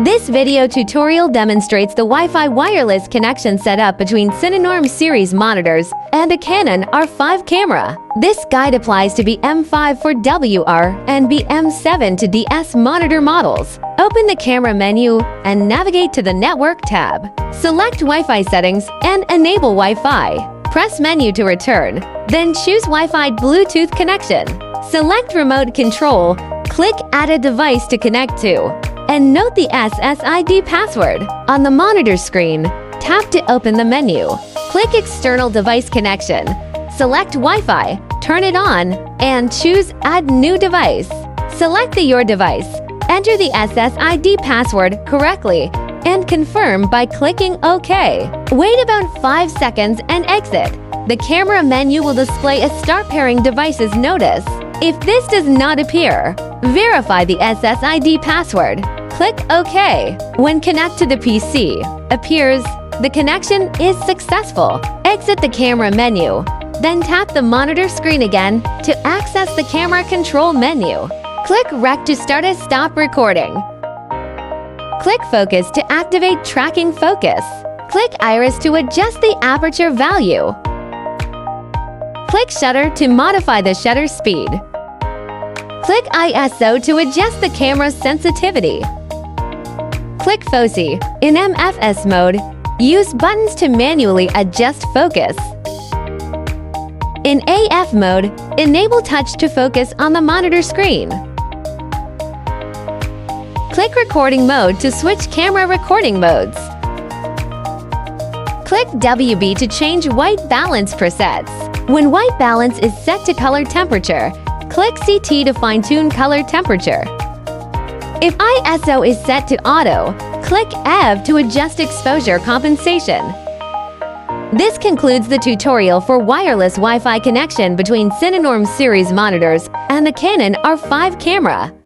This video tutorial demonstrates the Wi-Fi wireless connection setup between CINENORM series monitors and a Canon R5 camera. This guide applies to BM5IV WR and BM7II DS monitor models. Open the camera menu and navigate to the Network tab. Select Wi-Fi settings and enable Wi-Fi. Press menu to return, then choose Wi-Fi Bluetooth connection. Select remote control, click Add a device to connect to, and note the SSID password. On the monitor screen, tap to open the menu. Click External Device Connection. Select Wi-Fi, turn it on, and choose Add New Device. Select your device. Enter the SSID password correctly and confirm by clicking OK. Wait about 5 seconds and exit. The camera menu will display a Start Pairing Devices notice. If this does not appear, verify the SSID password. Click OK. When Connect to the PC appears, the connection is successful. Exit the camera menu, then tap the monitor screen again to access the camera control menu. Click Rec to start a stop recording. Click Focus to activate tracking focus. Click Iris to adjust the aperture value. Click Shutter to modify the shutter speed. Click ISO to adjust the camera's sensitivity. Click FOSI. In MFS mode, use buttons to manually adjust focus. In AF mode, enable touch to focus on the monitor screen. Click Recording Mode to switch camera recording modes. Click WB to change white balance presets. When white balance is set to color temperature, click CT to fine-tune color temperature. If ISO is set to auto, click EV to adjust exposure compensation. This concludes the tutorial for wireless Wi-Fi connection between CINENORM series monitors and the Canon R5 camera.